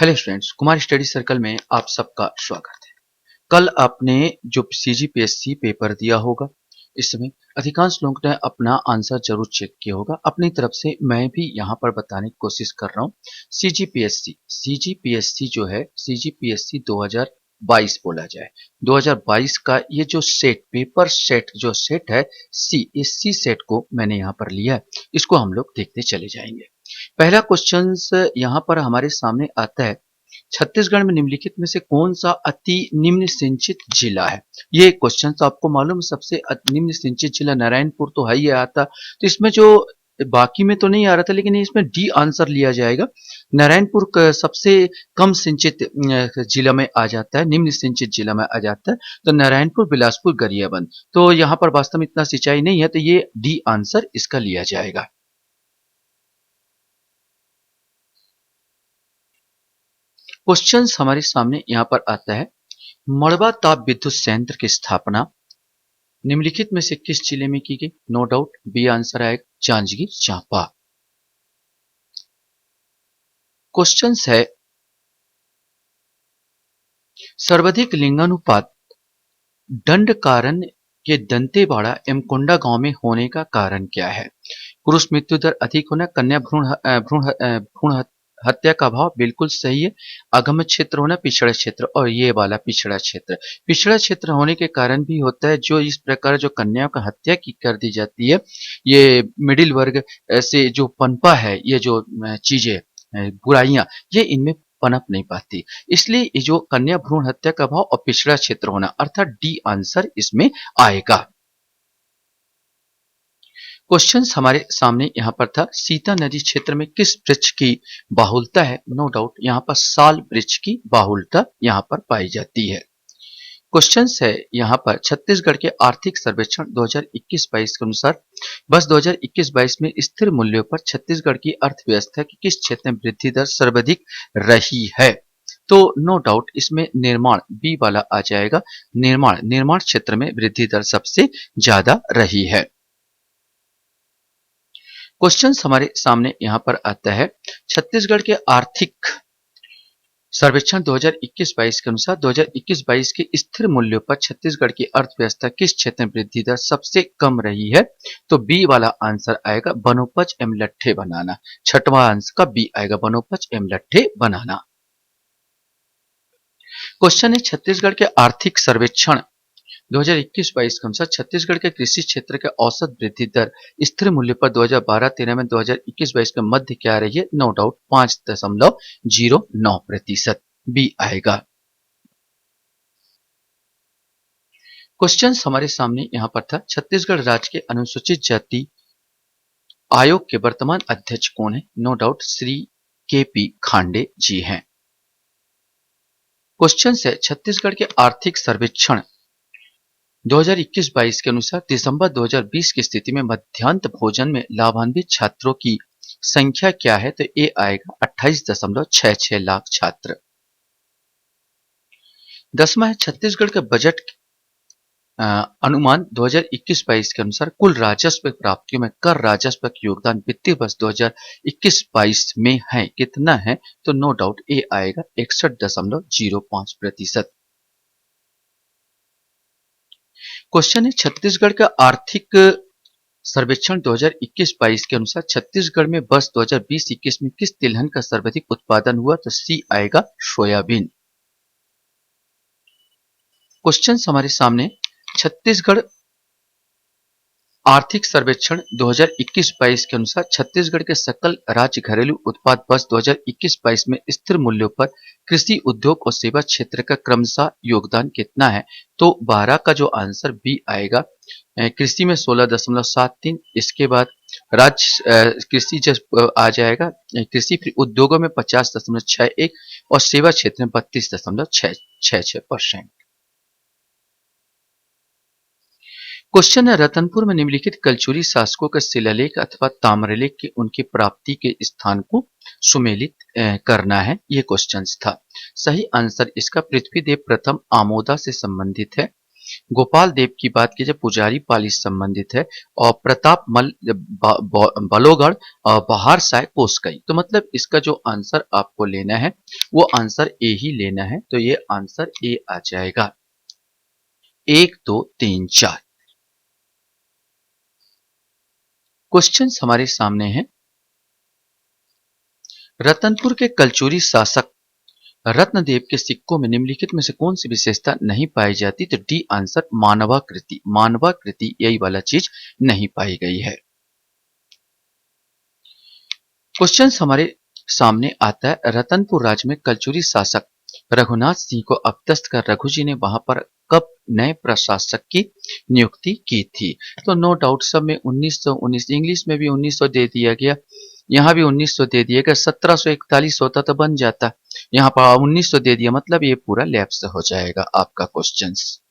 Hello students, Kumar study circle में आप सबका स्वागत है। कल आपने जो सीजीपीएससी पेपर दिया होगा, इसमें अधिकांश लोगों ने अपना आंसर जरूर चेक किया होगा। अपनी तरफ से मैं भी यहाँ पर बताने की कोशिश कर रहा हूँ। सीजीपीएससी जो है, सीजीपीएससी 2022 बोला जाए, 2022 का ये जो सेट पेपर सेट जो सेट है, इस सी सेट को मैंने यहाँ पर लिया है। इसको हम लोग देखते चले जाएंगे। पहला क्वेश्चन यहाँ पर हमारे सामने आता है, छत्तीसगढ़ में निम्नलिखित में से कौन सा अति निम्न सिंचित जिला है। ये क्वेश्चन तो आपको मालूम है, सबसे निम्न सिंचित जिला नारायणपुर तो है ही आता। तो इसमें जो बाकी में तो नहीं आ रहा था, लेकिन इसमें डी आंसर लिया जाएगा। नारायणपुर सबसे कम सिंचित जिला में आ जाता है, निम्न सिंचित जिला में आ जाता है। तो नारायणपुर, बिलासपुर, गरियाबंद, तो यहाँ पर वास्तव में इतना सिंचाई नहीं है, तो ये डी आंसर इसका लिया जाएगा। क्वेश्चन हमारे सामने यहाँ पर आता है, मड़वा ताप विद्युत संयंत्र की स्थापना निम्नलिखित में से किस जिले में की गई। नो डाउट बी आंसर आएगा, जांजगीर चांपा। क्वेश्चन है, सर्वाधिक लिंगानुपात दंड कारण के दंतेवाड़ा एवं कोंडा गांव में होने का कारण क्या है। पुरुष मृत्यु दर अधिक होना, कन्या भ्रूण हत्या का भाव, बिल्कुल सही है। अगम क्षेत्र होना, पिछड़ा क्षेत्र, और ये वाला पिछड़ा क्षेत्र। पिछड़ा क्षेत्र होने के कारण भी होता है, जो इस प्रकार जो कन्याओं का हत्या की कर दी जाती है, ये मिडिल वर्ग से जो पनपा है, ये जो चीजें बुराइयां, ये इनमें पनप नहीं पाती। इसलिए ये जो कन्या भ्रूण हत्या का भाव और पिछड़ा क्षेत्र होना, अर्थात डी आंसर इसमें आएगा। क्वेश्चन हमारे सामने यहाँ पर था, सीता नदी क्षेत्र में किस वृक्ष की बाहुलता है। नो डाउट यहाँ पर साल वृक्ष की बाहुलता यहाँ पर पाई जाती है। क्वेश्चन है यहाँ पर, छत्तीसगढ़ के आर्थिक सर्वेक्षण 2021-22 के अनुसार वर्ष 2021-22 में स्थिर मूल्यों पर छत्तीसगढ़ की अर्थव्यवस्था की किस क्षेत्र में वृद्धि दर सर्वाधिक रही है। तो नो डाउट इसमें निर्माण, बी वाला आ जाएगा। निर्माण क्षेत्र में वृद्धि दर सबसे ज्यादा रही है। क्वेश्चन हमारे सामने यहाँ पर आता है, छत्तीसगढ़ के आर्थिक सर्वेक्षण 2021-22 के अनुसार 2021-22 के स्थिर मूल्यों पर छत्तीसगढ़ की अर्थव्यवस्था किस क्षेत्र में वृद्धि दर सबसे कम रही है। तो बी वाला आंसर आएगा, वनोपज एवं लट्ठे बनाना। छठवां आंसर का बी आएगा, वनोपज एवं लट्ठे बनाना। क्वेश्चन है, छत्तीसगढ़ के आर्थिक सर्वेक्षण 2021-22 के अनुसार छत्तीसगढ़ के कृषि क्षेत्र के औसत वृद्धि दर स्थिर मूल्य पर 2012-13 में 2021-22 के मध्य क्या रही है। नो डाउट 5.09%, बी आएगा। क्वेश्चन हमारे सामने यहां पर था, छत्तीसगढ़ राज्य के अनुसूचित जाति आयोग के वर्तमान अध्यक्ष कौन है। No doubt Shri K P. Khande ji हैं। क्वेश्चन है, छत्तीसगढ़ के आर्थिक सर्वेक्षण 2021-22 के अनुसार दिसंबर 2020 की स्थिति में मध्याह्न भोजन में लाभान्वित छात्रों की संख्या क्या है। तो ए आएगा 28.66 लाख छात्र। 10वां है, छत्तीसगढ़ के बजट अनुमान 2021-22 के अनुसार कुल राजस्व प्राप्तियों में कर राजस्व का योगदान वित्तीय वर्ष 2021-22 में है, कितना है। तो नो डाउट ए आएगा 61.05%। क्वेश्चन है, छत्तीसगढ़ का आर्थिक सर्वेक्षण 2021-22 के अनुसार छत्तीसगढ़ में वर्ष 2020-21 में किस तिलहन का सर्वाधिक उत्पादन हुआ। तो सी आएगा, सोयाबीन। क्वेश्चन हमारे सामने, छत्तीसगढ़ आर्थिक सर्वेक्षण 2021-22 के अनुसार छत्तीसगढ़ के सकल राज्य घरेलू उत्पाद वर्ष 2021-22 में स्थिर मूल्यों पर कृषि उद्योग और सेवा क्षेत्र का क्रमशः योगदान कितना है। तो 12 का जो आंसर बी आएगा। कृषि में 16.73, इसके बाद राज्य कृषि जब आ जाएगा, कृषि फिर उद्योगों में 50.61 और सेवा क्षेत्र में 32.66%। क्वेश्चन है, रतनपुर में निम्नलिखित कलचुरी शासकों के शिलालेख अथवा ताम्रलेख के उनकी प्राप्ति के स्थान को सुमेलित करना है। ये क्वेश्चन था। सही आंसर इसका पृथ्वीदेव प्रथम आमोदा से संबंधित है। गोपाल देव की बात की जाए पुजारी पाली से संबंधित है। और प्रताप मल बलोगढ़ और बहार साय कोसकई। तो मतलब इसका जो आंसर आपको लेना है वो आंसर ए ही लेना है। तो ये आंसर ए आ जाएगा। 1 2 3 4 क्वेश्चंस हमारे सामने हैं। रतनपुर के कलचुरी शासक रत्नदेव के सिक्कों में निम्नलिखित में से कौन सी विशेषता नहीं पाई जाती? तो डी आंसर मानवाकृति। मानवाकृति यही वाला चीज नहीं पाई गई है। क्वेश्चन हमारे सामने आता है। रतनपुर राज्य में कलचुरी शासक रघुनाथ सिंह को अपदस्थ कर रघु जी ने वहां पर कब नए प्रशासक की नियुक्ति की थी? तो नो डाउट सब में 1919, इंग्लिश में भी 1900 दे दिया गया, यहाँ भी 1900 दे दिया गया। 1741 होता तो बन जाता, यहाँ पर 1900 दे दिया, मतलब ये पूरा लैप्स हो जाएगा आपका क्वेश्चंस।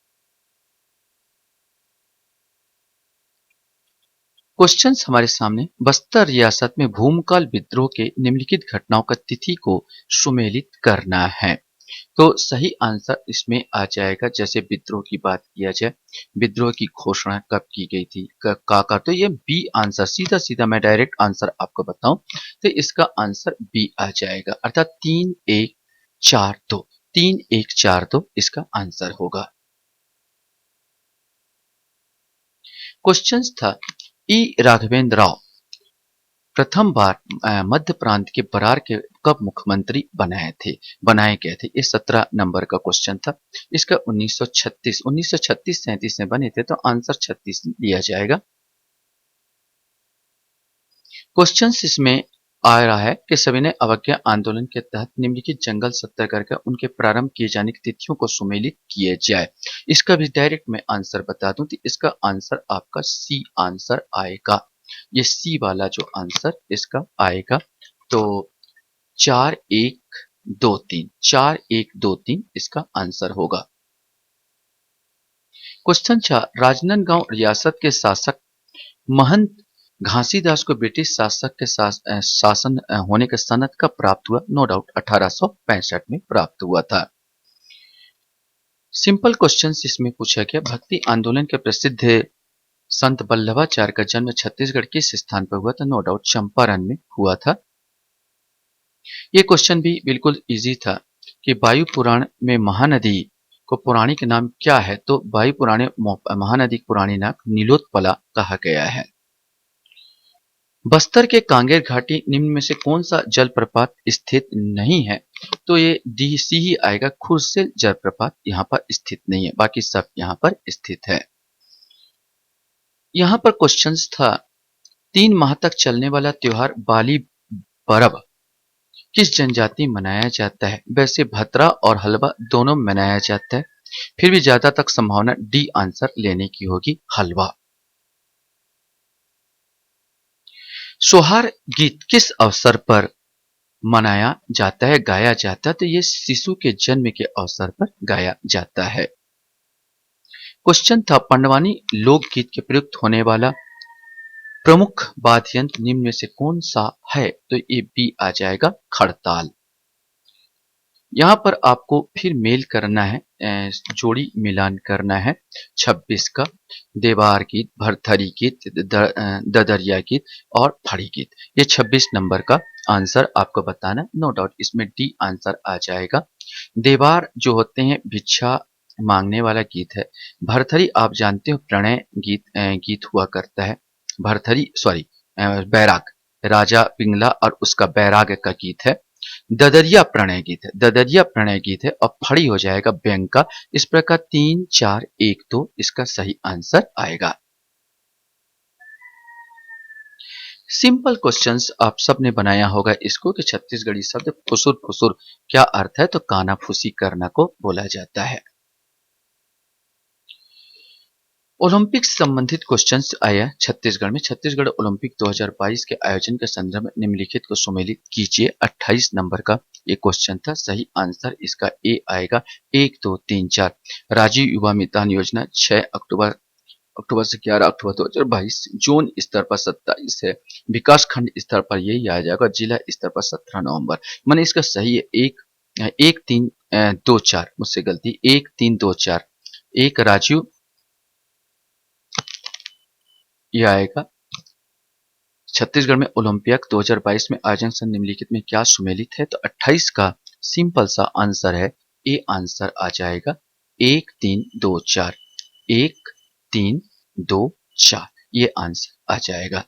क्वेश्चंस हमारे सामने। बस्तर रियासत में भूमकाल विद्रोह के निम्नलिखित घटनाओं का तिथि को सुमेलित करना है। तो सही आंसर इसमें आ जाएगा। जैसे विद्रोह की बात किया जाए, विद्रोह की घोषणा कब की गई थी, का तो ये बी आंसर। सीधा सीधा मैं डायरेक्ट आंसर आपको बताऊं तो इसका आंसर बी आ जाएगा, अर्थात 3-1-4-2। 3-1-4-2 इसका आंसर होगा। क्वेश्चन था ई राघवेंद्र राव प्रथम बार मध्य प्रांत के बरार के कब मुख्यमंत्री बनाए गए थे? ये 17 नंबर का क्वेश्चन था। इसका 1936 में बने थे, तो आंसर 36 दिया जाएगा। क्वेश्चन इसमें आ रहा है कि सविनय अवज्ञा आंदोलन के तहत निम्नलिखित जंगल सत्याग्रह का उनके प्रारंभ किए जाने की तिथियों को सुमेलित किए जाए। इसका भी डायरेक्ट मैं आंसर बता दूं तो इसका आंसर आपका सी आंसर आएगा। ये सी वाला जो आंसर इसका आएगा। तो 4-1-2-3 इसका आंसर होगा। क्वेश्चन 4 राजनांदगांव रियासत के शासक महंत घासीदास को ब्रिटिश शासक के शासन होने का सनद कब प्राप्त हुआ? नो डाउट 1865 में प्राप्त हुआ था। सिंपल क्वेश्चन इसमें पूछा गया। भक्ति आंदोलन के प्रसिद्ध संत वल्लभाचार्य का जन्म छत्तीसगढ़ किस स्थान पर हुआ था? नो डाउट चंपारण में हुआ था। ये क्वेश्चन भी बिल्कुल इजी था कि वायु पुराण में महानदी को पौराणिक नाम क्या है? तो वायु पुराण महानदी पुराणी नाम नीलोत्पला कहा गया है। बस्तर के कांगेर घाटी निम्न में से कौन सा जलप्रपात स्थित नहीं है? तो ये डी सी ही आएगा। खुरसेल जलप्रपात यहाँ पर स्थित नहीं है, बाकी सब यहाँ पर स्थित है। यहाँ पर क्वेश्चन था 3 माह तक चलने वाला त्योहार बाली परब किस जनजाति में मनाया जाता है? वैसे भद्रा और हलवा दोनों मनाया जाता है, फिर भी ज्यादा तक संभावना डी आंसर लेने की होगी, हलवा। सोहार गीत किस अवसर पर मनाया जाता है, गाया जाता है? तो ये शिशु के जन्म के अवसर पर गाया जाता है। क्वेश्चन था पंडवानी लोकगीत के प्रयुक्त होने वाला प्रमुख वाद्य यंत्र निम्न में से कौन सा है? तो ये बी आ जाएगा, खड़ताल। यहाँ पर आपको फिर मेल करना है, जोड़ी मिलान करना है 26 का। देवार गीत, भरथरी गीत, ददरिया गीत और फड़ी गीत, ये 26 नंबर का आंसर आपको बताना। नो डाउट इसमें डी आंसर आ जाएगा। देवार जो होते हैं भिक्षा मांगने वाला गीत है। भरथरी आप जानते हो प्रणय गीत हुआ करता है। भरथरी सॉरी बैराग, राजा पिंगला और उसका बैराग का गीत है। ददरिया प्रणय गीत है, ददरिया प्रणय गीत है। और फड़ी हो जाएगा व्यंग का। इस प्रकार 3-4-1-2 इसका सही आंसर आएगा। सिंपल क्वेश्चंस आप सबने बनाया होगा इसको कि छत्तीसगढ़ी शब्द फुसुर फुसुर क्या अर्थ है? तो कानाफूसी करना को बोला जाता है। ओलंपिक से संबंधित क्वेश्चंस आया छत्तीसगढ़ में। छत्तीसगढ़ ओलंपिक 2022 के आयोजन के संदर्भ में निम्नलिखित को सुमेलित कीजिए। 28 नंबर का ये क्वेश्चन था। सही आंसर इसका ए आएगा। 1-2-3-4 राजीव युवा मितान योजना 6 अक्टूबर से 11 अक्टूबर 2022, जोन स्तर पर 27 है, विकास खंड स्तर पर यही आ जाएगा, जिला स्तर पर 17 नवंबर। मैंने इसका सही है 1-3-2-4, मुझसे गलती, 1-3-2-4। 1 राजीव ये आएगा छत्तीसगढ़ में ओलंपियाड 2022 में आयोजन से निम्नलिखित में क्या सुमेलित है? तो 28 का सिंपल सा आंसर है, ए आंसर आ जाएगा 1324, 1324 ये आंसर आ जाएगा।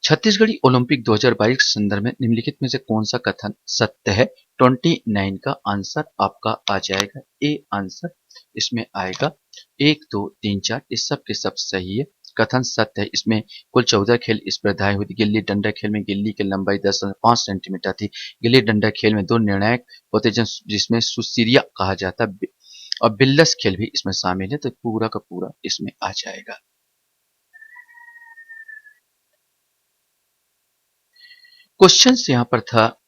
छत्तीसगढ़ी ओलंपिक 2022 के संदर्भ में निम्नलिखित में से कौन सा कथन सत्य है? 29 का आंसर आपका आ जाएगा, ए आंसर इसमें आएगा। 1 2 3 4 इस सब के सब सही है, कथन सत्य है। इसमें कुल 14 खेल स्पर्धाएं हुई थी। गिल्ली डंडा खेल में गिल्ली की लंबाई 10.5 सेंटीमीटर थी। गिल्ली डंडा खेल में 2 निर्णायक होते जिसमें सुसीरिया कहा जाता है, और बिल्लस खेल भी इसमें शामिल है, तो पूरा का पूरा इसमें आ जाएगा। क्वेश्चन यहाँ पर था,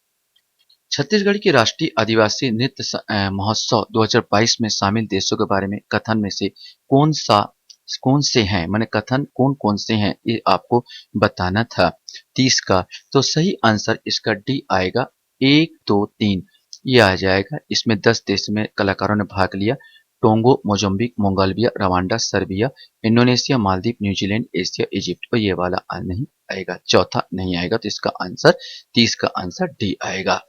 छत्तीसगढ़ की राष्ट्रीय आदिवासी नृत्य महोत्सव 2022 में शामिल देशों के बारे में कथन में से कौन से हैं, माने कथन कौन कौन से हैं ये आपको बताना था। 30 का तो सही आंसर इसका डी आएगा, 1 2 3 ये आ जाएगा। इसमें 10 देश में कलाकारों ने भाग लिया, Tonga, Mozambique, Mongolia, Rwanda, Serbia, Indonesia, Maldives, New Zealand, Asia, Egypt. और ये वाला नहीं आएगा, चौथा नहीं आएगा, तो इसका आंसर 30 का आंसर डी आएगा।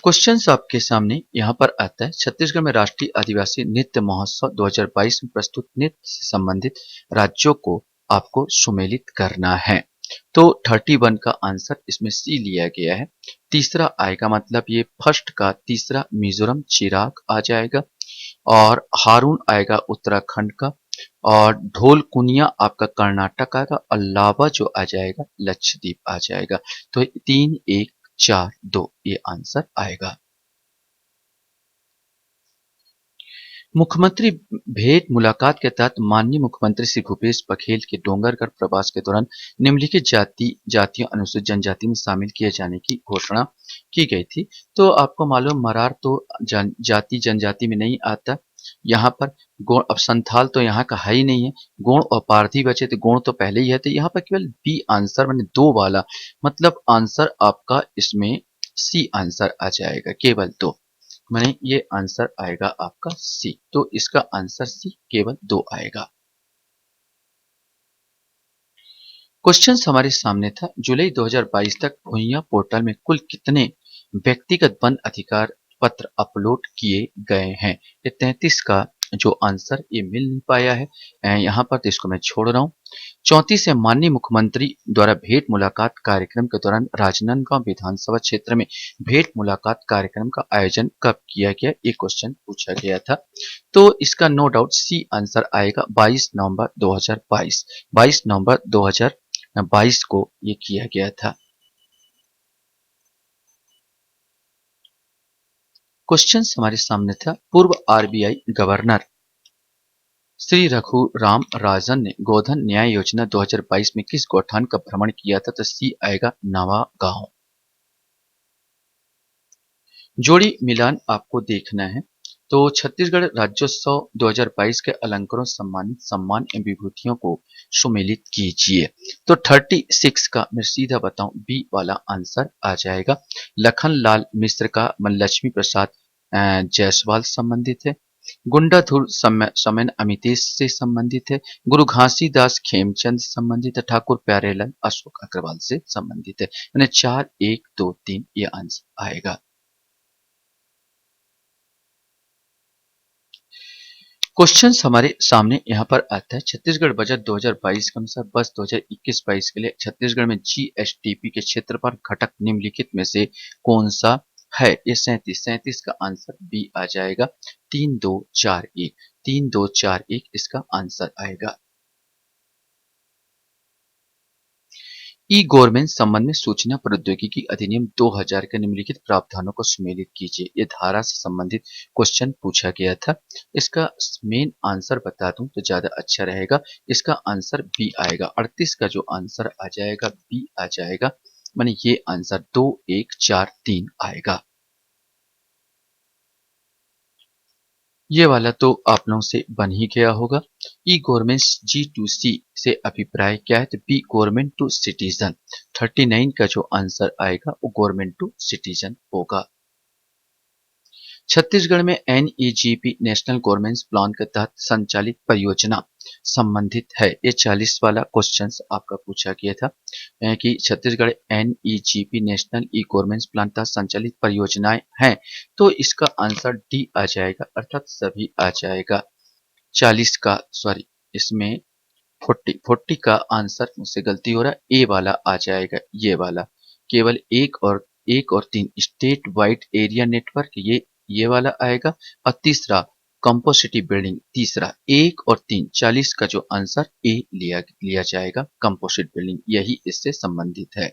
क्वेश्चन आपके सामने यहाँ पर आता है, छत्तीसगढ़ में राष्ट्रीय आदिवासी नृत्य महोत्सव 2022 में प्रस्तुत नृत्य से संबंधित राज्यों को आपको सुमेलित करना है। तो 31 का आंसर इसमें सी लिया गया है। तीसरा आएगा, मतलब ये फर्स्ट का तीसरा मिजोरम चिराग आ जाएगा, और हारून आएगा उत्तराखंड का, और ढोल कुनिया आपका कर्नाटक आएगा, और लावा जो आ जाएगा लक्षद्वीप आ जाएगा। तो 3 1 4 2 ये आंसर आएगा। मुख्यमंत्री भेंट मुलाकात के तहत माननीय मुख्यमंत्री श्री भूपेश बघेल के डोंगरगढ़ प्रवास के दौरान निम्नलिखित जातियों अनुसूचित जनजाति में शामिल किए जाने की घोषणा की गई थी। तो आपको मालूम, मरार तो जाति जनजाति में नहीं आता। यहाँ पर गोंड, अब संथाल तो यहाँ का है ही नहीं है। गोंड और पारधी बचे, तो गोंड तो पहले ही है, तो यहाँ पर केवल बी आंसर मैंने 2 वाला, मतलब आंसर आपका इसमें सी आंसर आ जाएगा, केवल 2, माने ये आंसर आएगा आपका सी। तो इसका आंसर सी केवल 2 आएगा। क्वेश्चन हमारे सामने था, जुलाई 2022 तक भुइयां पोर्टल में कुल कितने व्यक्तिगत वन अधिकार पत्र अपलोड किए गए हैं? ये 33 का जो आंसर ये मिल नहीं पाया है, यहाँ पर तो इसको मैं छोड़ रहा हूँ। 34 है, माननीय मुख्यमंत्री द्वारा भेंट मुलाकात कार्यक्रम के दौरान राजनांदगांव विधानसभा क्षेत्र में भेंट मुलाकात कार्यक्रम का आयोजन कब किया गया? ये क्वेश्चन पूछा गया था। तो इसका नो डाउट सी आंसर आएगा, 22 नवंबर 2022। 22 नवंबर 2022 को ये किया गया था। क्वेश्चन हमारे सामने था, पूर्व आरबीआई गवर्नर श्री रघुराम राजन ने गोधन न्याय योजना 2022 में किस गौठान का भ्रमण किया था? तो सी आएगा, नवागांव। जोड़ी मिलान आपको देखना है। तो छत्तीसगढ़ राज्योत्सव 2022 के अलंकरों सम्मानित सम्मान एवं विभूतियों को सुमेलित कीजिए। तो 36 का मैं सीधा बताऊं, बी वाला आंसर आ जाएगा। लखन लाल मिश्र का लक्ष्मी प्रसाद जायसवाल संबंधित है। गुंडाधुर समन अमितेश से संबंधित है। गुरु घासीदास खेमचंद संबंधित है। ठाकुर प्यारेलाल अशोक अग्रवाल से संबंधित है। यानी 4 1 2 3 ये आंसर आएगा। क्वेश्चन हमारे सामने यहाँ पर आता है, छत्तीसगढ़ बजट 2022 के अनुसार वर्ष 2021-22 के लिए छत्तीसगढ़ में जीएसटीपी के क्षेत्रफल घटक निम्नलिखित में से कौन सा है? ये 37 का आंसर बी आ जाएगा, 3241, 3241 इसका आंसर आएगा। ई गवर्नमेंट संबंध में सूचना प्रौद्योगिकी अधिनियम 2000 के निम्नलिखित प्रावधानों को सुमेलित कीजिए। ये धारा से संबंधित क्वेश्चन पूछा गया था। इसका मेन आंसर बता दूं तो ज्यादा अच्छा रहेगा। इसका आंसर बी आएगा। 38 का जो आंसर आ जाएगा बी आ जाएगा, माने ये आंसर 2 1 4 3 आएगा। ये वाला तो आप लोगों से बन ही गया होगा। ई गवर्नमेंट G2C से अभिप्राय क्या है? तो बी गवर्नमेंट टू सिटीजन। 39 का जो आंसर आएगा वो गवर्नमेंट टू सिटीजन होगा। छत्तीसगढ़ में NEGP नेशनल गवर्नमेंट प्लान के तहत संचालित परियोजना संबंधित है। ये 40 वाला क्वेश्चन आपका पूछा गया था कि Chhattisgarh NEGP national e government plan तहत संचालित परियोजनाएं हैं, तो इसका आंसर डी आ जाएगा, अर्थात सभी आ जाएगा। 40 का सॉरी, इसमें 40 का आंसर मुझसे गलती हो रहा है, ए वाला आ जाएगा, ये वाला। केवल एक और तीन स्टेट वाइड एरिया नेटवर्क, ये वाला आएगा। और तीसरा कंपोसिटी बिल्डिंग, तीसरा 1 और 3, 40 का जो आंसर ए लिया जाएगा, कंपोजिट बिल्डिंग, यही इससे संबंधित है।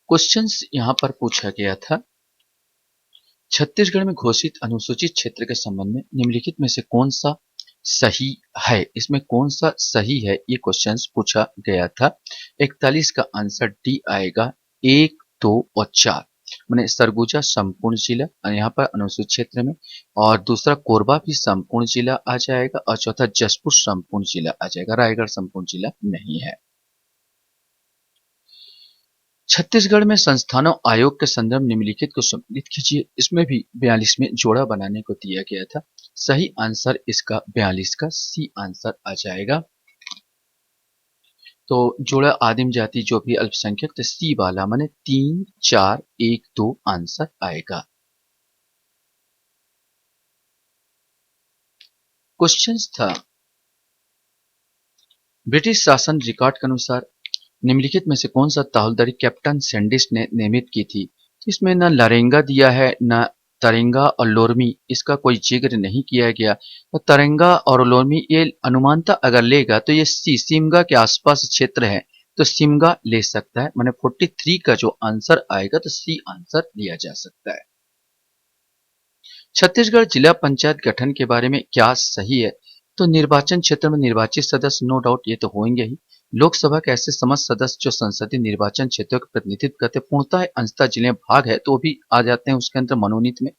क्वेश्चंस यहां पर पूछा गया था, छत्तीसगढ़ में घोषित अनुसूचित क्षेत्र के संबंध में निम्नलिखित में से कौन सा सही है? इसमें कौन सा सही है, ये क्वेश्चंस पूछा गया था। 41 का आंसर डी आएगा, 1, 2 और 4। मैंने सरगुजा संपूर्ण जिला यहाँ पर अनुसूचित क्षेत्र में, और दूसरा कोरबा भी संपूर्ण जिला आ जाएगा, और चौथा जसपुर संपूर्ण जिला आ जाएगा, रायगढ़ संपूर्ण जिला नहीं है। छत्तीसगढ़ में संस्थानों आयोग के संदर्भ निम्नलिखित को सम्मिलित कीजिए। इसमें भी 42 में जोड़ा बनाने को दिया गया था। सही आंसर इसका 42 का सी आंसर आ जाएगा। तो जोड़ा आदिम जाति जो भी अल्पसंख्यक, तो सी वाला माने 3, 4, 1, 2 आंसर आएगा। क्वेश्चंस था, ब्रिटिश शासन रिकॉर्ड के अनुसार निम्नलिखित में से कौन सा ताहुलदारी कैप्टन सैंडिस ने नियमित की थी? इसमें न लारेंगा दिया है, न तरेंगा और लोरमी, इसका कोई जिक्र नहीं किया गया। तो तरेंगा और लोरमी ये अनुमानता अगर लेगा तो ये सिमगा के आसपास क्षेत्र है, तो सिमगा ले सकता है। मैंने 43 का जो आंसर आएगा तो सी आंसर लिया जा सकता है। छत्तीसगढ़ जिला पंचायत गठन के बारे में क्या सही है? तो निर्वाचन क्षेत्र में निर्वाचित सदस्य नो डाउट ये तो होंगे ही। लोकसभा के ऐसे समस्त सदस्य जो संसदीय निर्वाचन क्षेत्रों का प्रतिनिधित्व करते, पूर्णतः अंशतः जिले भाग है तो भी आ जाते हैं उसके अंदर मनोनीत में।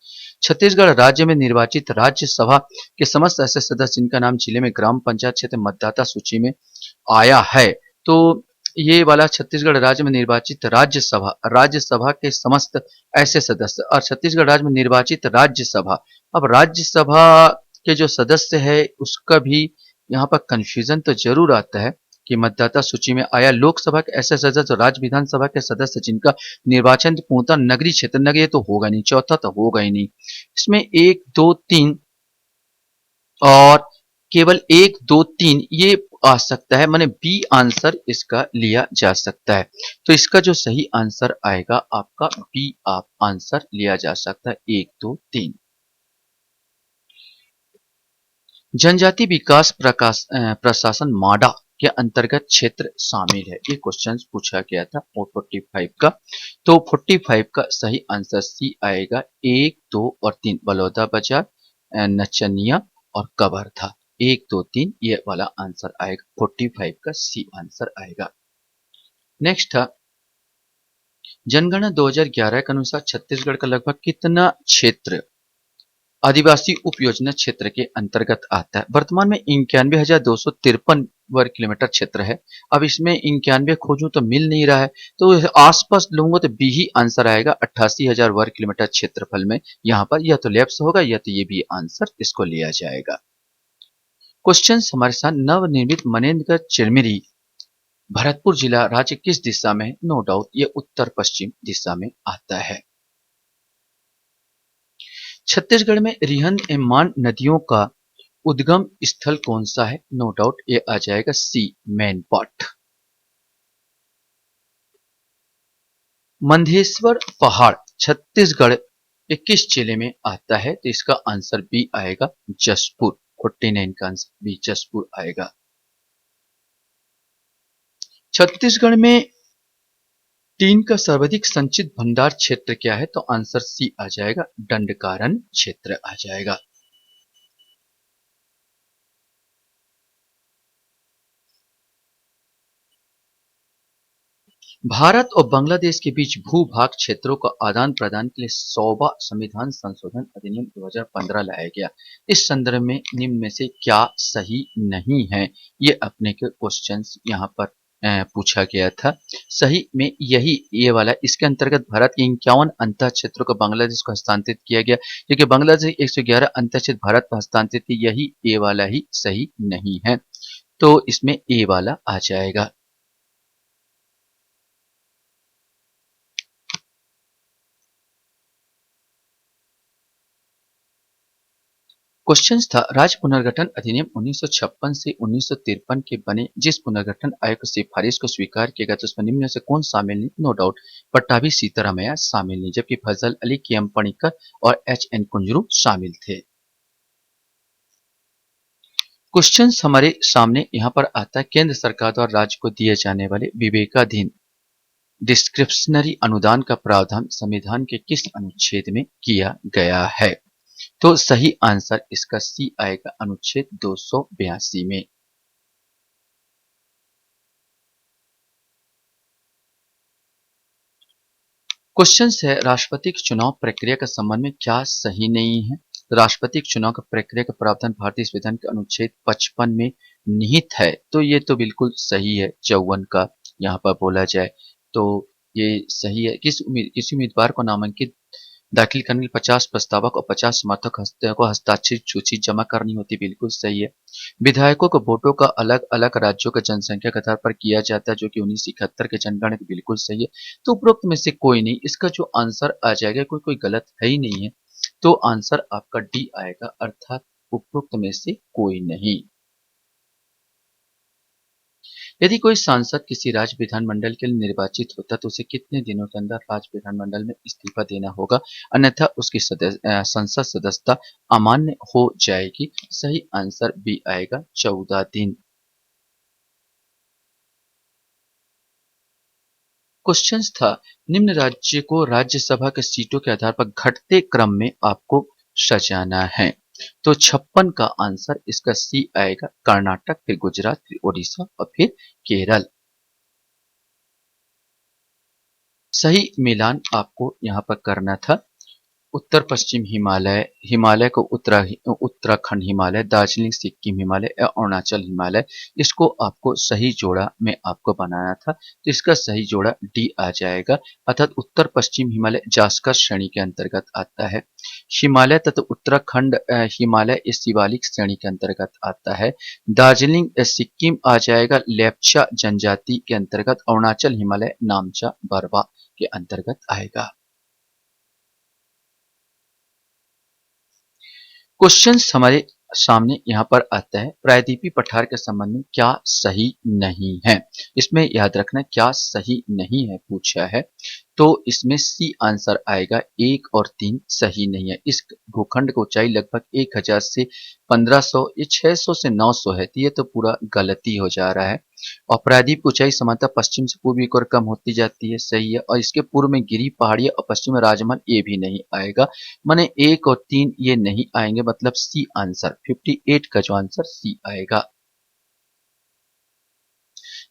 छत्तीसगढ़ राज्य में निर्वाचित राज्यसभा के समस्त ऐसे सदस्य जिनका नाम जिले में ग्राम पंचायत क्षेत्र मतदाता सूची में आया है, तो ये वाला छत्तीसगढ़ राज्य में निर्वाचित राज्यसभा के समस्त ऐसे सदस्य, और छत्तीसगढ़ राज्य में निर्वाचित राज्यसभा, अब राज्यसभा के जो सदस्य है उसका भी यहाँ पर कंफ्यूजन तो जरूर आता है कि मतदाता सूची में आया। लोकसभा के ऐसे सदस्य, राज्य विधानसभा के सदस्य जिनका निर्वाचन पूर्णतः नगरीय क्षेत्र, नगरीय तो होगा नहीं, चौथा तो होगा ही नहीं। इसमें 1, 2, 3 और केवल 1, 2, 3 ये आ सकता है, माने बी आंसर इसका लिया जा सकता है। तो इसका जो सही आंसर आएगा आपका बी आप आंसर लिया जा सकता है, 1, 2, 3। जनजाति विकास प्रशासन माडा के अंतर्गत क्षेत्र शामिल है, ये क्वेश्चन पूछा गया था 45 का। तो 45 का सही आंसर सी आएगा, 1, 2 और 3 बलौदा बाजार, नचनिया और कवर्धा। 1, 2, 3 ये वाला आंसर आएगा, 45 का सी आंसर आएगा। नेक्स्ट था, जनगणना 2011 के अनुसार छत्तीसगढ़ का लगभग कितना क्षेत्र आदिवासी उप योजना क्षेत्र के अंतर्गत आता है? वर्तमान में 91,253 वर्ग किलोमीटर क्षेत्र है। अब इसमें 91 खोजूं तो मिल नहीं रहा है, तो आसपास लूंगा तो बी ही आंसर आएगा, 88,000 वर्ग किलोमीटर क्षेत्रफल में यहाँ पर या तो लेफ्ट होगा या तो ये भी आंसर इसको लिया जाएगा। क्वेश्चन हमारे साथ, नवनिर्मित मनेन्द्रगढ़ चिरमिरी भरतपुर जिला राज्य किस दिशा में है? नो डाउट ये उत्तर पश्चिम दिशा में आता है। छत्तीसगढ़ में रिहंद एवं मान नदियों का उद्गम स्थल कौन सा है? नो डाउट ये आ जाएगा सी, मैनपाट। मंधेश्वर पहाड़ छत्तीसगढ़ के किस जिले में आता है? तो इसका आंसर बी आएगा, जसपुर। 49 का आंसर बी जसपुर आएगा। छत्तीसगढ़ में टीन का सर्वाधिक संचित भंडार क्षेत्र क्या है? तो आंसर सी आ जाएगा, दंडकारण्य क्षेत्र आ जाएगा। भारत और बांग्लादेश के बीच भू-भाग क्षेत्रों का आदान-प्रदान के लिए 100वां संविधान संशोधन अधिनियम 2015 लाया गया। इस संदर्भ में निम्न में से क्या सही नहीं है? ये अपने के क्वेश्चंस यहाँ पर पूछा गया था। सही में यही ये वाला इसके अंतर्गत भारत के 51 अंतः क्षेत्रों को बांग्लादेश को हस्तांतरित किया गया, क्योंकि बांग्लादेश 111 अंतः क्षेत्र भारत को हस्तांतरित किए, यही ये वाला ही सही नहीं है। तो इसमें ए वाला आ जाएगा। क्वेश्चंस था, राज्य पुनर्गठन अधिनियम 1956 से 1953 के बने जिस पुनर्गठन आयोग की सिफारिश को स्वीकार किया गया तो उसमें निम्न में से कौन शामिल नहीं? नो डाउट पट्टाभी सीतारामैया शामिल नहीं, जबकि फजल अली, के एम पणिक्कर और एच एन कुंजरू शामिल थे। क्वेश्चंस हमारे सामने यहाँ पर आता है, केंद्र सरकार द्वारा राज्य को दिए जाने वाले विवेकाधीन डिस्क्रिप्शनरी अनुदान का प्रावधान संविधान के किस अनुच्छेद में किया गया है? तो सही आंसर इसका सी आएगा, अनुच्छेद 282 में। क्वेश्चन है, राष्ट्रपति के चुनाव प्रक्रिया के संबंध में क्या सही नहीं है? राष्ट्रपति के चुनाव का प्रक्रिया का प्रावधान भारतीय संविधान के अनुच्छेद 55 में निहित है, तो ये तो बिल्कुल सही है। 54 का यहाँ पर बोला जाए तो ये सही है। किसी उम्मीदवार को नामांकित दाखिल करने के लिए 50 प्रस्तावक और 50 समर्थक को हस्ताक्षरित सूची जमा करनी होती, बिल्कुल सही है। विधायकों को वोटों का अलग अलग राज्यों का जनसंख्या के आधार पर किया जाता है, जो कि 1971 के जनगणना के बिल्कुल सही है। तो उपरोक्त में से कोई नहीं, इसका जो आंसर आ जाएगा, कोई गलत है ही नहीं है, तो आंसर आपका डी आएगा, अर्थात उपरोक्त में से कोई नहीं। यदि कोई सांसद किसी राज्य विधानमंडल के लिए निर्वाचित होता तो उसे कितने दिनों के अंदर राज्य विधानमंडल में इस्तीफा देना होगा, अन्यथा उसकी संसद सदस्यता अमान्य हो जाएगी? सही आंसर बी आएगा, 14 दिन। क्वेश्चंस था, निम्न राज्य को राज्यसभा के सीटों के आधार पर घटते क्रम में आपको सजाना है। तो 56 का आंसर इसका सी आएगा, कर्नाटक, फिर गुजरात, फिर ओडिशा और फिर केरल। सही मिलान आपको यहाँ पर करना था। उत्तर पश्चिम हिमालय, हिमालय को उत्तराखंड हिमालय, दार्जिलिंग सिक्किम हिमालय या अरुणाचल हिमालय, इसको आपको सही जोड़ा में आपको बनाना था, तो इसका सही जोड़ा डी आ जाएगा, अर्थात उत्तर पश्चिम हिमालय जास्कर श्रेणी के अंतर्गत आता है। हिमालय तथा उत्तराखंड हिमालय इस शिवालिक श्रेणी के अंतर्गत आता है। दार्जिलिंग सिक्किम आ जाएगा लेप्चा जनजाति के अंतर्गत। अरुणाचल हिमालय नामचा बरवा के अंतर्गत आएगा। क्वेश्चंस हमारे सामने यहाँ पर आता है, प्रायद्वीपीय पठार के संबंध में क्या सही नहीं है? इसमें याद रखना क्या सही नहीं है पूछा है, तो इसमें सी आंसर आएगा, 1 और 3 सही नहीं है। इस भूखंड की ऊंचाई लगभग 1000 से 1500, ये 600 से 900 है, तो ये तो पूरा गलती हो जा रहा है। और प्रायद्वीप की ऊंचाई सामान्यतः पश्चिम से पूर्वी की ओर कम होती जाती है, सही है। और इसके पूर्व में गिरी पहाड़ियां और पश्चिम में राजमहल, ये भी नहीं आएगा। माने 1 और 3 ये नहीं आएंगे, मतलब सी आंसर 58 का जो आंसर सी आएगा।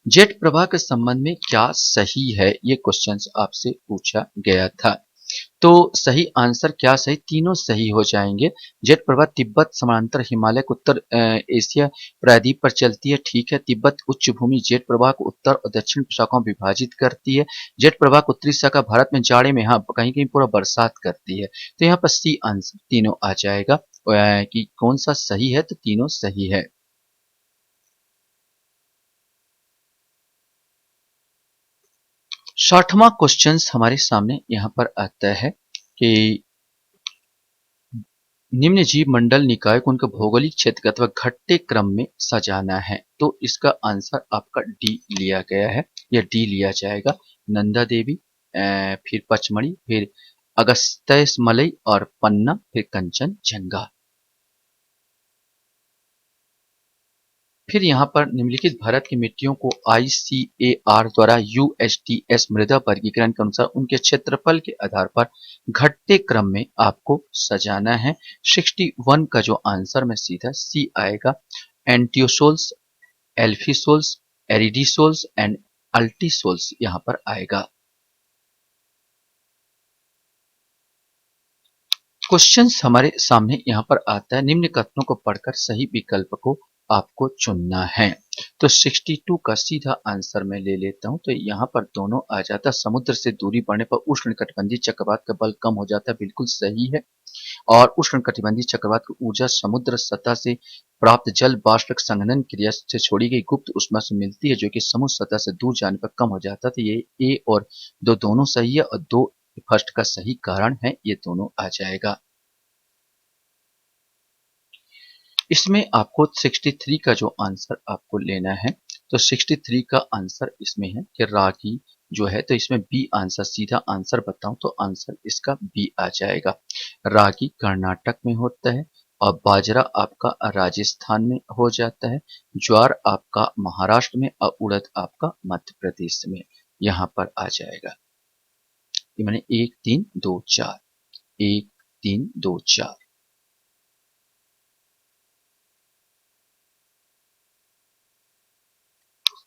जेट प्रवाह के संबंध में क्या सही है, ये क्वेश्चन आपसे पूछा गया था। तो सही आंसर क्या सही, तीनों सही हो जाएंगे। जेट प्रवाह तिब्बत समानांतर हिमालय को उत्तर एशिया प्रायद्वीप पर चलती है, ठीक है। तिब्बत उच्च भूमि जेट प्रवाह को उत्तर और दक्षिण शाखाओं में विभाजित करती है। जेट प्रवाह को उत्तरी शाखा भारत में जाड़े में, हाँ, कहीं कहीं पूरा बरसात करती है। तो यहाँ पर सी आंसर तीनों आ जाएगा। कि कौन सा सही है, तो तीनों सही है। 60वां क्वेश्चन हमारे सामने यहाँ पर आता है कि निम्न जीव मंडल निकाय को उनके भौगोलिक क्षेत्र अथवा घटते क्रम में सजाना है, तो इसका आंसर आपका डी लिया गया है, या डी लिया जाएगा। नंदा देवी, फिर पचमढ़ी, फिर अगस्त्य मलई और पन्ना, फिर कंचनजंगा। फिर यहाँ पर निम्नलिखित भारत की मिट्टियों को ICAR द्वारा USDS मृदा वर्गीकरण के अनुसार उनके क्षेत्रफल के आधार पर घटते क्रम में आपको सजाना है। 61 का जो आंसर में सीधा सी आएगा, एंटियोसोल्स, एल्फीसोल्स, एरिडीसोल्स एंड अल्टीसोल्स यहाँ पर आएगा। क्वेश्चंस हमारे सामने यहाँ पर आता है, निम्न कथनों को पढ़कर सही विकल्प को आपको चुनना है। तो 62 का सीधा आंसर मैं ले लेता हूं, तो यहाँ पर दोनों आ जाता। समुद्र से दूरी बढ़ने पर उष्णकटिबंधीय चक्रवात का बल कम हो जाता है, बिल्कुल सही है। और उष्णकटिबंधीय चक्रवात की ऊर्जा समुद्र सतह से प्राप्त जल वाष्प संघनन क्रिया से छोड़ी गई गुप्त ऊष्मा से मिलती है, जो कि समुद्र सतह से दूर जाने पर कम हो जाता है। तो ये ए और दो दोनों सही है, और दो फर्स्ट का सही कारण है, ये दोनों आ जाएगा। इसमें आपको 63 का जो आंसर आपको लेना है, तो 63 का आंसर इसमें है कि रागी जो है, तो इसमें बी आंसर, सीधा आंसर बताऊं तो आंसर इसका बी आ जाएगा। रागी कर्नाटक में होता है, और बाजरा आपका राजस्थान में हो जाता है, ज्वार आपका महाराष्ट्र में, और उड़द आपका मध्य प्रदेश में यहाँ पर आ जाएगा। ये मैंने 1 3 2 4 1 3 2 4।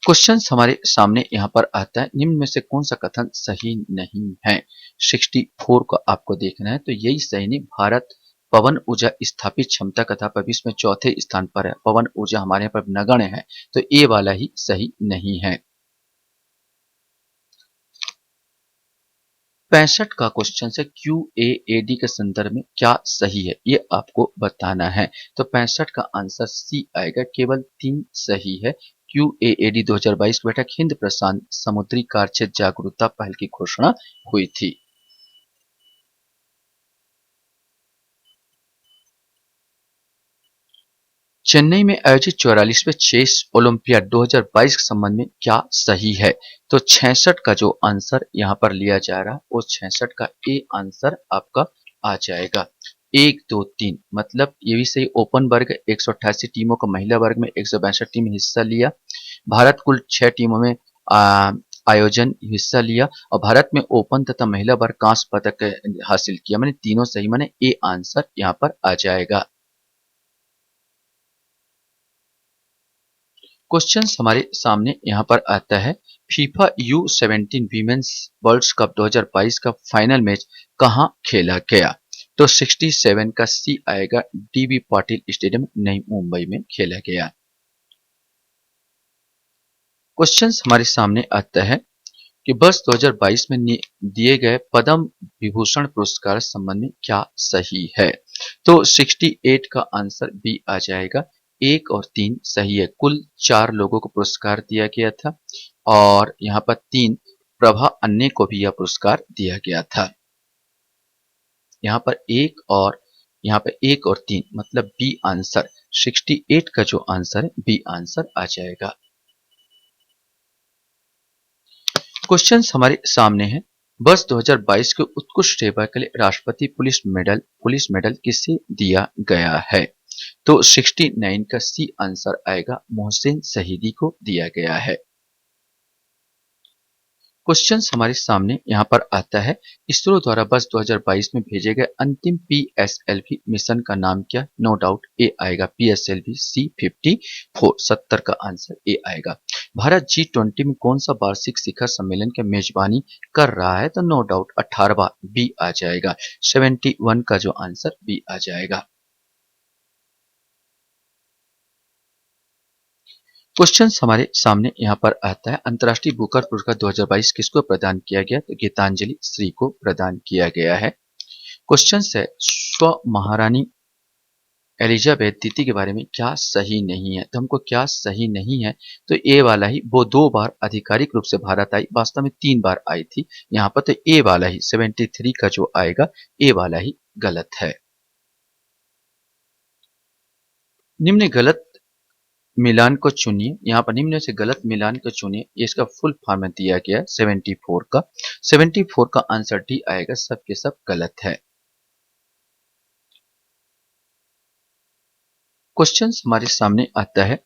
क्वेश्चन हमारे सामने यहाँ पर आता है, निम्न में से कौन सा कथन सही नहीं है। 64 को आपको देखना है, तो यही सही नहीं। भारत पवन ऊर्जा स्थापित क्षमता कथा पर विश्व में चौथे स्थान पर है। पवन ऊर्जा हमारे यहाँ पर नगण्य है, तो ए वाला ही सही नहीं है। 65 का क्वेश्चन है, QAAD के संदर्भ में क्या सही है, ये आपको बताना है। तो 65 का आंसर सी आएगा, केवल 3 सही है। QAAD 2022 की बैठक हिंद प्रशांत समुद्री कार्यक्षेत्र जागरूकता पहल की घोषणा हुई थी। चेन्नई में आयोजित 44वें चेस ओलंपियाड 2022 के संबंध में क्या सही है। तो 66 का जो आंसर यहाँ पर लिया जा रहा है, वो 66 का ए आंसर आपका आ जाएगा। 1 2 3 मतलब ये भी सही। ओपन वर्ग 188 टीमों का, महिला वर्ग में 162 टीम हिस्सा लिया। भारत कुल 6 टीमों में आयोजन हिस्सा लिया, और भारत में ओपन तथा महिला वर्ग कांस्य पदक हासिल किया। मैंने तीनों सही, मैंने ए आंसर यहाँ पर आ जाएगा। क्वेश्चंस हमारे सामने यहाँ पर आता है, FIFA U17 women's world cup 2022 का फाइनल मैच कहाँ खेला गया। तो 67 का सी आएगा, DB पाटिल स्टेडियम नई मुंबई में खेला गया। क्वेश्चंस हमारे सामने आता है कि वर्ष 2022 में दिए गए पद्म विभूषण पुरस्कार संबंध में क्या सही है। तो 68 का आंसर बी आ जाएगा। 1 और 3 सही है। कुल 4 लोगों को पुरस्कार दिया गया था, और यहाँ पर 3 प्रभा अन्य को भी यह पुरस्कार दिया गया था। यहाँ पर 1 और यहाँ पर 1 और 3 मतलब बी आंसर। 68 का जो आंसर है, बी आंसर आ जाएगा। क्वेश्चन हमारे सामने है, वर्ष 2022 के उत्कृष्ट सेवा के लिए राष्ट्रपति पुलिस मेडल किसे दिया गया है। तो 69 का सी आंसर आएगा, मोहसिन शहीदी को दिया गया है। क्वेश्चन हमारे सामने यहाँ पर आता है, इसरो द्वारा वर्ष 2022 में भेजे गए अंतिम PSLV मिशन का नाम क्या। नो डाउट ए आएगा, PSLV C-54। 70 का आंसर ए आएगा। भारत G20 में कौन सा वार्षिक शिखर सम्मेलन की मेजबानी कर रहा है। तो नो डाउट 18वां, बी आ जाएगा। 71 का जो आंसर बी आ जाएगा। क्वेश्चन हमारे सामने यहाँ पर आता है, अंतर्राष्ट्रीय बुकर पुरस्कार 2022 किसको प्रदान किया गया। तो गीतांजलि श्री को प्रदान किया गया है। क्वेश्चन है, स्व महारानी एलिजाबेथ द्वितीय के बारे में क्या सही नहीं है। तो हमको क्या सही नहीं है, तो ए वाला ही। वो 2 बार आधिकारिक रूप से भारत आई, वास्तव में 3 बार आई थी यहाँ पर। तो ए वाला ही 73 का जो आएगा, ए वाला ही गलत है। निम्न गलत मिलान को चुनिए। यहाँ पर निम्न से गलत मिलान को चुनिए, ये इसका फुल फॉर्म दिया गया है 74 का। 74 का आंसर डी आएगा, सब के सब गलत है। क्वेश्चन हमारे सामने आता है,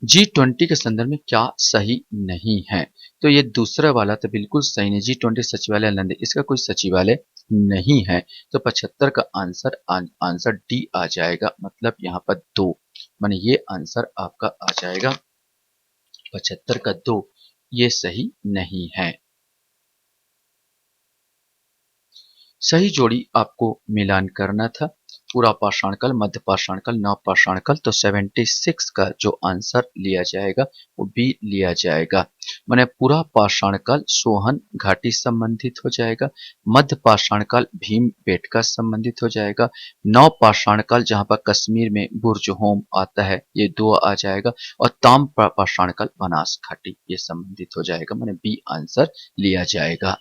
G20 के संदर्भ में क्या सही नहीं है। तो ये दूसरा वाला तो बिल्कुल सही नहीं। G20 सचिवालय लंदन, इसका कोई सचिवालय नहीं है। तो 75 का आंसर डी आ जाएगा, मतलब यहाँ पर 2, माने ये आंसर आपका आ जाएगा 75 का 2। ये सही नहीं है। सही जोड़ी आपको मिलान करना था। पूरा पाषाणकाल, मध्य पाषाणकाल, नव पाषाणकाल, तो 76 का जो आंसर लिया जाएगा वो बी लिया जाएगा। माने पूरा पाषाणकाल सोहन घाटी संबंधित हो जाएगा, मध्य पाषाणकाल भीमबेटका संबंधित हो जाएगा, नव पाषाणकाल जहां पर कश्मीर में बुर्ज होम आता है ये दो आ जाएगा, और ताम पाषाणकाल बनास घाटी ये संबंधित हो जाएगा। माने बी आंसर लिया जाएगा।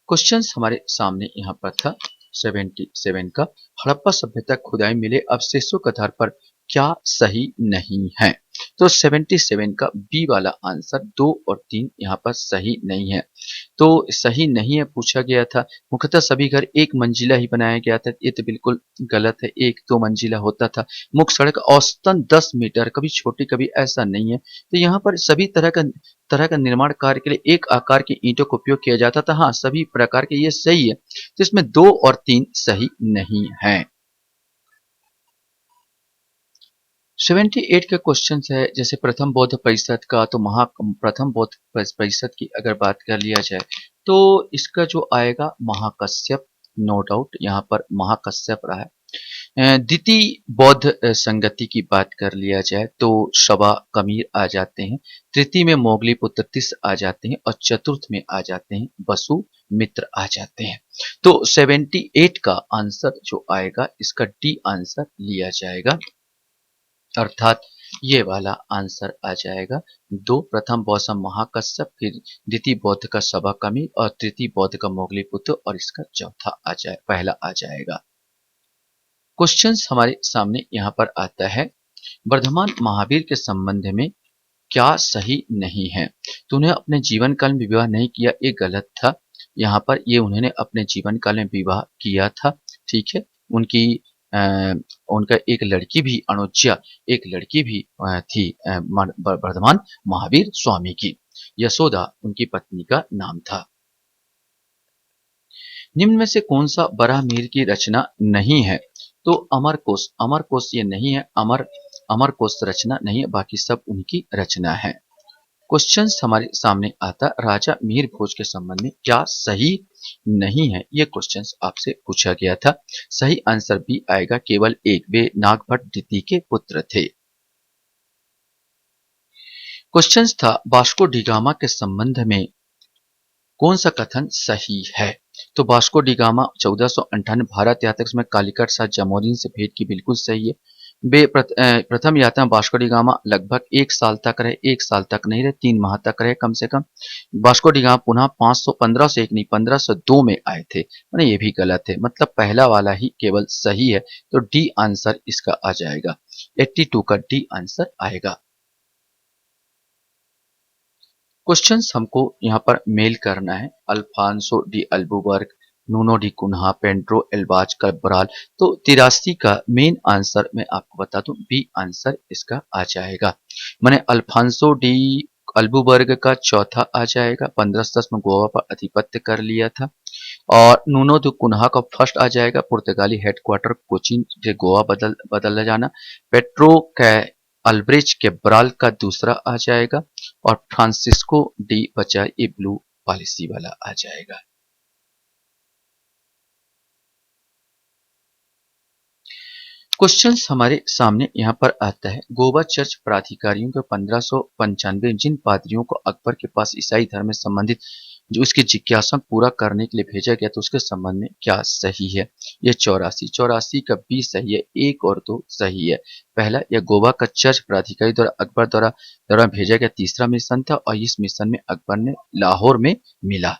क्वेश्चंस हमारे सामने यहाँ पर था 77 का। हड़प्पा सभ्यता खुदाई मिले अवशेषों के आधार पर क्या सही नहीं है? तो 77 का बी वाला आंसर 2 और 3 यहाँ पर सही नहीं है। तो सही नहीं है पूछा गया था। मुख्यतः सभी घर एक मंजिला ही बनाया गया था, ये तो बिल्कुल गलत है। एक दो मंजिला होता था। मुख्य सड़क औसतन 10 मीटर, कभी छोटी कभी ऐसा नहीं है। तो यहाँ पर सभी तरह का निर्माण कार्य के लिए एक आकार की ईंटों का उपयोग किया जाता था। हाँ, सभी प्रकार के ये सही है। तो इसमें 2 और 3 सही नहीं है। 78 का क्वेश्चन है, जैसे प्रथम बौद्ध परिषद का, तो प्रथम बौद्ध परिषद की अगर बात कर लिया जाए तो इसका जो आएगा महाकश्यप, नो डाउट यहाँ पर महाकश्यप रहा है। द्वितीय बौद्ध संगति की बात कर लिया जाए तो शबा कमीर आ जाते हैं, तृतीय में मोगली पुत्र तिस आ जाते हैं, और चतुर्थ में आ जाते हैं वसु मित्र आ जाते हैं। तो 78 का आंसर जो आएगा इसका डी आंसर लिया जाएगा, अर्थात ये वाला आंसर आ जाएगा। दो, प्रथम बौद्ध महाकश्यप, फिर द्वितीय बौद्ध का शबा कमीर, और तृतीय बौद्ध का मोगली पुत्र, और इसका चौथा आ जाए पहला आ जाएगा। क्वेश्चंस हमारे सामने यहाँ पर आता है, वर्धमान महावीर के संबंध में क्या सही नहीं है? तो उन्हें अपने जीवन काल में विवाह नहीं किया, ये गलत था। यहाँ पर ये उन्होंने अपने जीवन काल में विवाह किया था, ठीक है। उनकी अ, उनका एक लड़की भी अनुज्या, एक लड़की भी थी वर्धमान महावीर स्वामी की। यशोदा उनकी पत्नी का नाम था। निम्न में से कौन सा बराहमीर की रचना नहीं है? तो अमर कोश ये नहीं है। अमर कोश रचना नहीं है, बाकी सब उनकी रचना है। क्वेश्चंस हमारे सामने आता, राजा मीर भोज के संबंध में क्या सही नहीं है? ये क्वेश्चंस आपसे पूछा गया था। सही आंसर भी आएगा, केवल एक, वे नागभट्ट द्वितीय के पुत्र थे। क्वेश्चंस था, वास्को डिगामा के संबंध में कौन सा कथन सही है? तो वास्को डिगामा 1498 भारत यात्रा में कालिकट साथ जमोरिन से भेंट की, बिल्कुल सही है। प्रथम यात्रा में वास्को डिगामा लगभग 1 साल तक रहे, 1 साल तक नहीं रहे, 3 माह तक रहे कम से कम। वास्को डिगामा पुनः 1501 नहीं 1502 में आए थे, मैंने ये भी गलत है, मतलब पहला वाला ही केवल सही है। तो डी आंसर इसका आ जाएगा, 82 का डी आंसर आएगा। क्वेश्चंस हमको यहाँ पर मेल करना है, Afonso de Albuquerque, Nuno de Cunha, Pedro Alvares Cabral. तो 83 का मेन आंसर मैं आपको बता दूं, बी आंसर इसका आ जाएगा। मैंने अल्फांसो डी अल्बुबर्ग का चौथा आ जाएगा, 1510 में गोवा पर आधिपत्य कर लिया था। और नूनो दी कुन्हा का फर्स्ट आ जाएगा, पुर्तगाली हेडक्वार्टर कोचीन से गोवा बदल जाना। पेट्रो कै अल्ब्रिज केब्राल का दूसरा आ जाएगा, और फ्रांसिस्को डी बचाई ये ब्लू पॉलिसी वाला आ जाएगा। क्वेश्चंस हमारे सामने यहाँ पर आता है, गोवा चर्च प्राधिकारियों के 1595 जिन पादरियों को अकबर के पास ईसाई धर्म में संबंधित जो उसकी जिज्ञासा पूरा करने के लिए भेजा गया, तो उसके संबंध में क्या सही है? ये 84 का बी सही है, 1 और 2 सही है। पहला, यह गोवा का चर्च प्राधिकारी द्वारा अकबर द्वारा भेजा गया तीसरा मिशन था, और इस मिशन में अकबर ने लाहौर में मिला।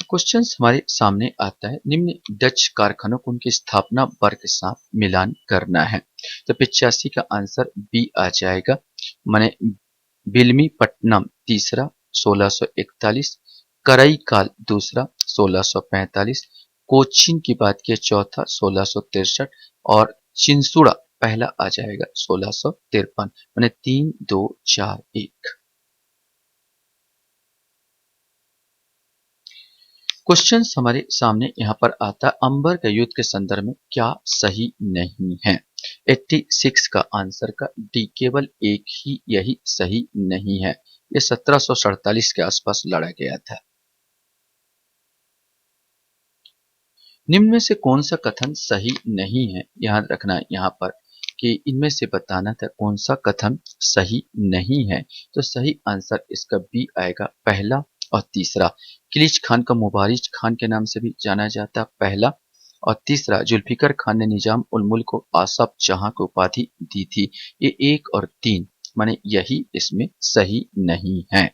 क्वेश्चंस हमारे सामने आता है, निम्न डच कारखानों को उनकी स्थापना वर्ष के साथ मिलान करना है। तो 85 का आंसर बी आ जाएगा, माने बिल्मीपट्टनम तीसरा 1641, करईकाल दूसरा 1645, कोचीन की बात किए चौथा 1663, और चिंसुड़ा पहला आ जाएगा 1653, माने 3 2 4 1। क्वेश्चंस हमारे सामने यहाँ पर आता है, अंबर के युद्ध के संदर्भ में क्या सही नहीं है? 86 का आंसर का डी, केवल एक ही यही सही नहीं है। ये 1747 के आसपास लड़ा गया था। निम्न में से कौन सा कथन सही नहीं है? याद रखना यहाँ पर कि इनमें से बताना था कौन सा कथन सही नहीं है। तो सही आंसर इसका बी आएगा, पहला और तीसरा। खिलीज खान को मुबारिज खान के नाम से भी जाना जाता, पहला। और तीसरा, जुल्फिकार खान ने निजाम उल मुल्क को आसफ जहां को उपाधि दी थी। ये एक और तीन माने यही इसमें सही नहीं है।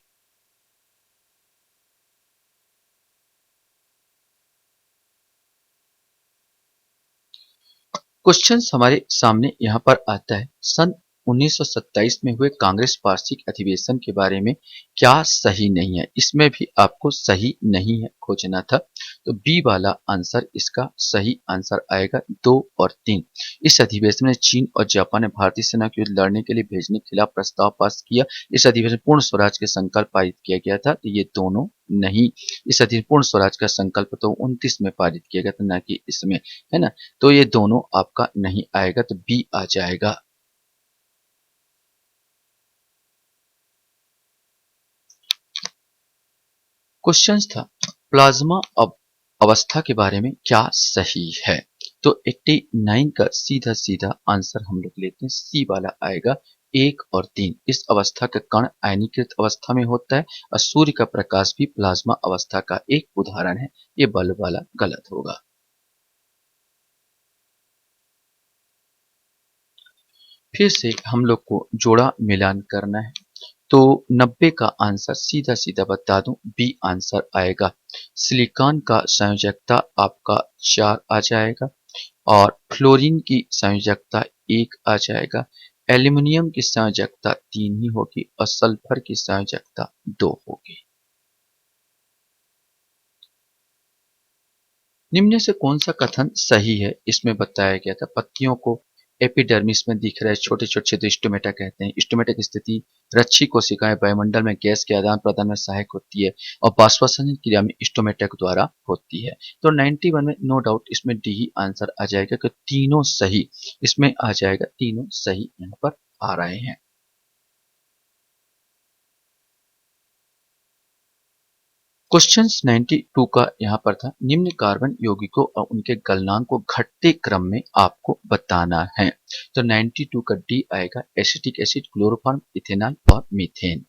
क्वेश्चन हमारे सामने यहाँ पर आता है, सन 1927 में हुए कांग्रेस वार्षिक अधिवेशन के बारे में क्या सही नहीं है? इसमें भी आपको सही नहीं है खोजना था। तो बी वाला आंसर इसका सही आंसर आएगा, 2 और 3। इस अधिवेशन में चीन और जापान ने भारतीय सेना को युद्ध लड़ने के लिए भेजने के खिलाफ प्रस्ताव पास किया। इस अधिवेशन में पूर्ण स्वराज के संकल्प पारित किया गया था। तो ये दोनों नहीं। इस अधिवेशन पूर्ण स्वराज का संकल्प तो 29 में पारित किया गया था, ना कि इसमें, है ना। तो ये दोनों आपका नहीं आएगा, तो बी आ जाएगा। क्वेश्चन था, प्लाज्मा अवस्था के बारे में क्या सही है? तो 89 का सीधा सीधा आंसर हम लोग लेते हैं, सी वाला आएगा, 1 और 3। इस अवस्था का कण आयनीकृत अवस्था में होता है और सूर्य का प्रकाश भी प्लाज्मा अवस्था का एक उदाहरण है। ये बल्ब वाला गलत होगा। फिर से हम लोग को जोड़ा मिलान करना है। तो 90 का आंसर सीधा सीधा बता दूं, बी आंसर आएगा। सिलिकॉन का संयोजकता आपका 4 आ जाएगा और फ्लोरीन की संयोजकता 1 आ जाएगा। एल्यूमिनियम की संयोजकता 3 ही होगी और सल्फर की संयोजकता 2 होगी। निम्न से कौन सा कथन सही है? इसमें बताया गया था, पत्तियों को एपिडर्मिस में दिख रहे छोटे छोटे क्षेत्र स्टोमेटा कहते हैं। स्टोमेटा की स्थिति रच्छी कोशिकाएं वायुमंडल में गैस के आदान प्रदान में सहायक होती है और बाष्पीकरण क्रिया में स्टोमेटा द्वारा होती है। तो 91 में नो डाउट इसमें डी ही आंसर आ जाएगा कि तीनों सही इसमें आ जाएगा, तीनों सही यहाँ पर आ रहे हैं। क्वेश्चन 92 का यहाँ पर था, निम्न कार्बन यौगिकों और उनके गलनांक को घटते क्रम में आपको बताना है। तो 92 का डी आएगा, एसिटिक एसिड, क्लोरोफॉर्म, इथेनॉल और मीथेन।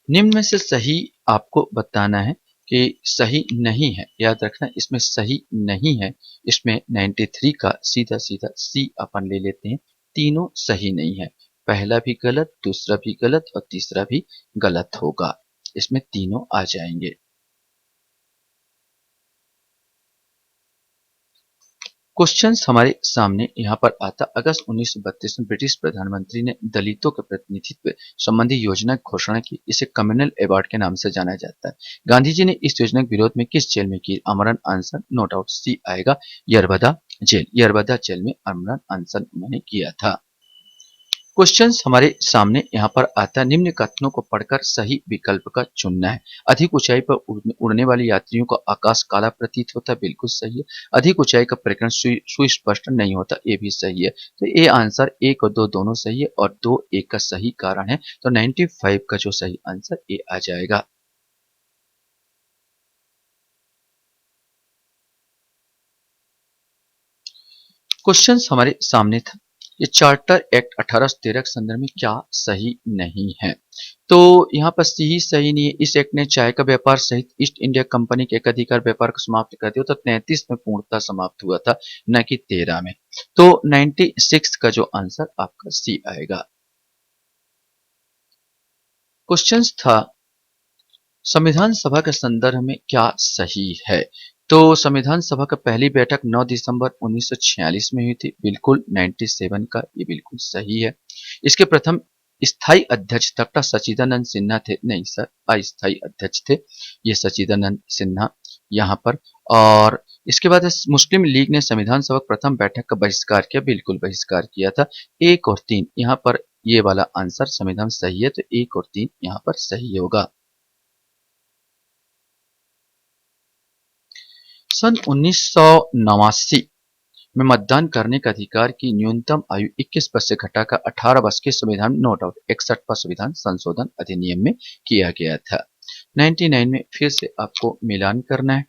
निम्न में से सही आपको बताना है कि सही नहीं है। याद रखना इसमें सही नहीं है। इसमें 93 का सीधा सीधा सी अपन ले लेते हैं, तीनों सही नहीं है। पहला भी गलत, दूसरा भी गलत और तीसरा भी गलत होगा। इसमें तीनों आ जाएंगे। क्वेश्चंस हमारे सामने यहाँ पर आता, अगस्त 1932 में ब्रिटिश प्रधानमंत्री ने दलितों के प्रतिनिधित्व संबंधी योजना की घोषणा की। इसे कम्युनल अवार्ड के नाम से जाना जाता है। गांधी जी ने इस योजना के विरोध में किस जेल में की आमरण अनशन? नो डाउट सी आएगा, यरबदा जेल। यरबदा जेल में आमरण अनशन उन्होंने किया था। क्वेश्चंस हमारे सामने यहाँ पर आता है, निम्न कथनों को पढ़कर सही विकल्प का चुनना है। अधिक ऊंचाई पर उड़ने वाले यात्रियों को आकाश काला प्रतीत होता है, बिल्कुल सही है। अधिक ऊंचाई का प्रकरण सुस्पष्ट नहीं होता, ये भी सही है। तो ये आंसर 1 और 2 दोनों सही है और 2 1 का सही कारण है। तो 95 का जो सही आंसर ये आ जाएगा। क्वेश्चन हमारे सामने था, ये चार्टर एक्ट 1813 के संदर्भ में क्या सही नहीं है? तो यहाँ पर सी ही सही नहीं है। इस एक्ट ने चाय का व्यापार सहित ईस्ट इंडिया कंपनी के एकाधिकार व्यापार को समाप्त कर दिया। तो 33 में पूर्णतः समाप्त हुआ था, न कि 13 में। तो 96 का जो आंसर आपका सी आएगा। क्वेश्चन था, संविधान सभा के संदर्भ में क्या सही है? तो संविधान सभा का पहली बैठक 9 दिसंबर 1946 में हुई थी, बिल्कुल 97 का ये बिल्कुल सही है। इसके प्रथम स्थायी अध्यक्ष डॉक्टर सच्चिदानंद सिन्हा थे, नहीं सर, अस्थायी अध्यक्ष थे ये सच्चिदानंद सिन्हा यहाँ पर। और इसके बाद मुस्लिम लीग ने संविधान सभा प्रथम बैठक का बहिष्कार किया, बिल्कुल बहिष्कार किया था। 1 और 3 यहाँ पर ये वाला आंसर संविधान सही है, तो 1 और 3 यहाँ पर सही होगा। सन 1989 में मतदान करने का अधिकार की न्यूनतम आयु 21 वर्ष से घटाकर 18 वर्ष के संविधान नो डाउट 61वां संविधान संशोधन अधिनियम में किया गया था। 99 में फिर से आपको मिलान करना है।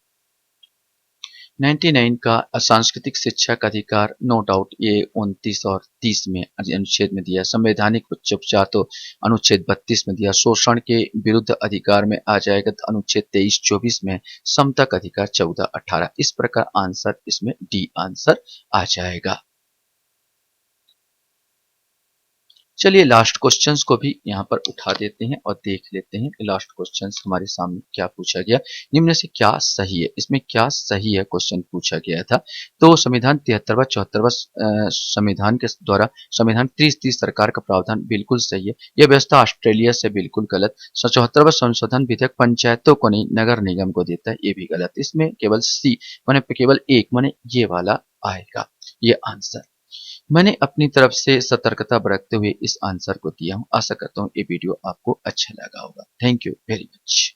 99 का सांस्कृतिक शिक्षा का अधिकार नो डाउट ये 29 और 30 में अनुच्छेद में दिया। संवैधानिक उच्च उपचार तो अनुच्छेद 32 में दिया। शोषण के विरुद्ध अधिकार में आ जाएगा तो अनुच्छेद 23-24 में। समता का अधिकार 14-18। इस प्रकार आंसर इसमें डी आंसर आ जाएगा। चलिए लास्ट क्वेश्चंस को भी यहाँ पर उठा देते हैं और देख लेते हैं कि लास्ट क्वेश्चंस हमारे सामने क्या पूछा गया। निम्न से क्या सही है, इसमें क्या सही है क्वेश्चन पूछा गया था। तो संविधान 73वां 74वां संविधान के द्वारा संविधान 30 सरकार का प्रावधान बिल्कुल सही है। यह व्यवस्था ऑस्ट्रेलिया से बिल्कुल गलत। 74वां संशोधन विधेयक पंचायतों को नहीं नगर निगम को देता है, ये भी गलत। इसमें केवल सी माने केवल एक माने ये वाला आएगा ये आंसर। मैंने अपनी तरफ से सतर्कता बरतते हुए इस आंसर को दिया हूं। आशा करता हूं ये वीडियो आपको अच्छा लगा होगा। Thank you very much.